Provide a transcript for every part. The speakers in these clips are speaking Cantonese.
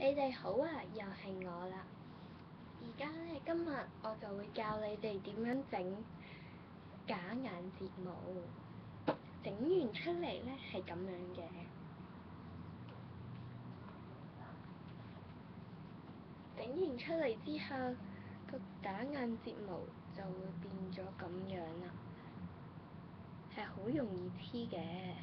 你哋好啊，又係我啦。而家咧，今日我就會教你哋點樣整假眼睫毛。整完出嚟咧係咁樣嘅。整完出嚟之後，個假眼睫毛就會變咗咁樣啦，係好容易黐嘅。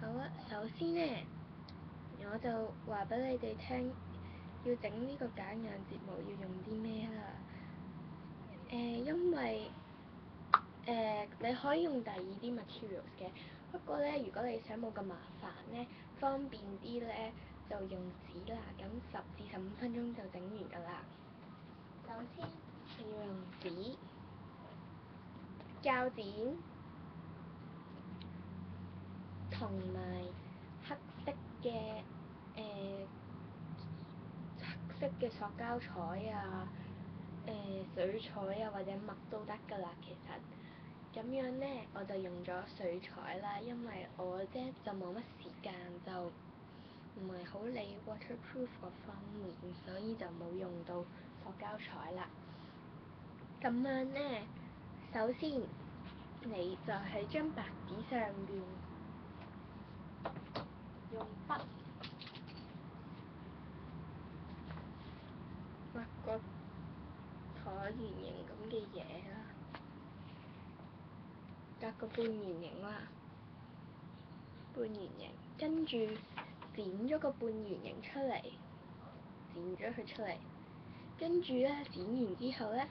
好啦，首先咧，我就話俾你哋聽，要整呢個假眼睫毛要用啲咩啦。因為你可以用第二啲 materials 嘅，不過咧，如果你想冇咁麻煩咧，方便啲咧，就用紙啦。咁10至15分鐘就整完㗎啦。首先你要用紙、膠剪同埋黑色嘅塑膠彩啊、水彩啊或者乜都得㗎啦，其實。咁樣咧，我就用咗水彩啦，因為我啫就冇乜時間，就唔係好理 waterproof 嗰方面，所以就冇用到塑膠彩啦。咁樣咧，首先你就喺張白紙上邊用筆畫個橢圓形咁嘅嘢啦，畫個半圓形啦，半圓形，跟住剪咗個半圓形出嚟，剪咗佢出嚟，跟住咧剪完之後咧，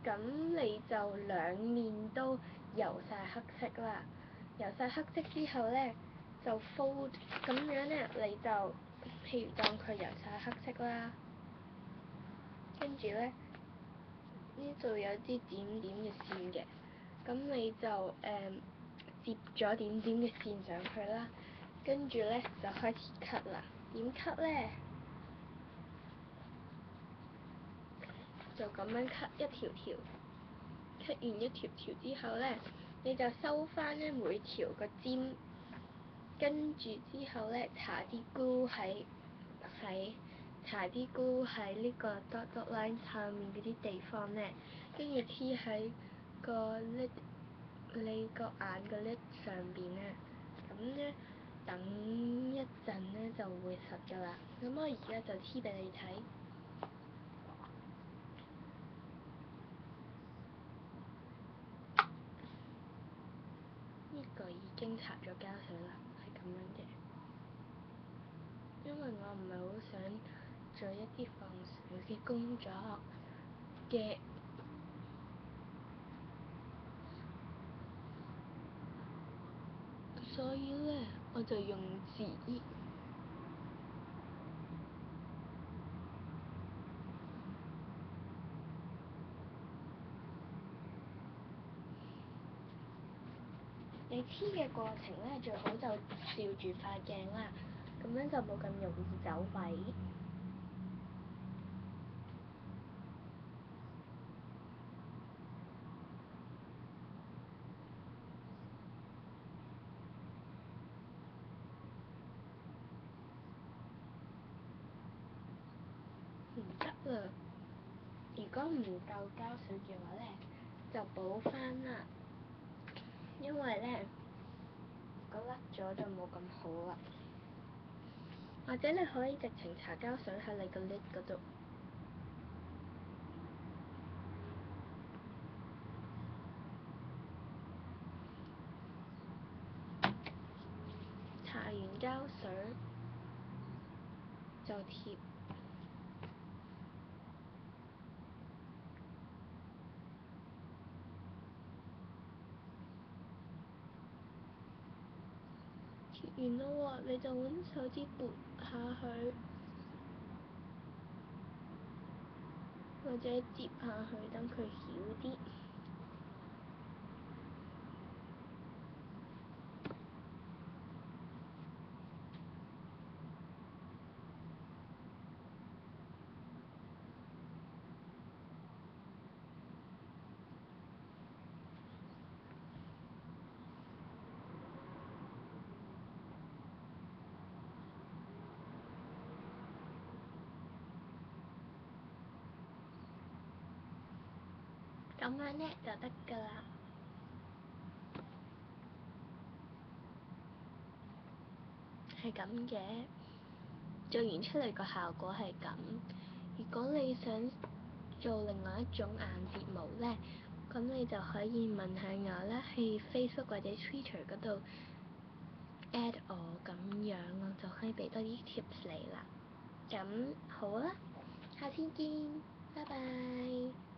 咁你就兩面都油晒黑色啦，油晒黑色之後咧就 fold， 咁樣咧你就譬如當佢油晒黑色啦，跟住咧呢度有啲點點嘅線嘅，咁你就接咗點點嘅線上去啦，跟住咧就開始 cut 啦。點 cut 咧？就咁樣 cut 一條條，cut 完一條條之後咧，你就收翻咧每條個尖，跟住之後咧搽啲 glue 喺呢個 dot line 上面嗰啲地方咧，跟住黐喺個 lid 你個眼個 lid 上邊咧，咁咧等一陣咧就會實㗎啦。咁我而家就黐俾你睇。呢個已經搽咗膠水啦，係咁樣嘅。因為我唔係好想做一啲防水嘅工作嘅，所以咧我就用紙你黐嘅過程咧，最好就照住塊鏡啦，咁樣就冇咁容易走位。唔得啦！如果唔夠膠水嘅話咧，就補返啦。因為咧，如果甩咗就冇咁好啦。或者你可以直情搽膠水喺你個 lid 嗰度。搽完膠水就貼。貼完啦喎，你就揾手指撥下佢，或者摺下佢，等佢翹啲。咁樣咧就得㗎啦。係咁嘅，做完出嚟個效果係咁。如果你想做另外一種眼睫毛咧，咁你就可以問下我啦，喺 Facebook 或者 Twitter 嗰度 at 我，咁樣我就可以俾多啲 tips 你啦。咁好啦，下次見，拜拜。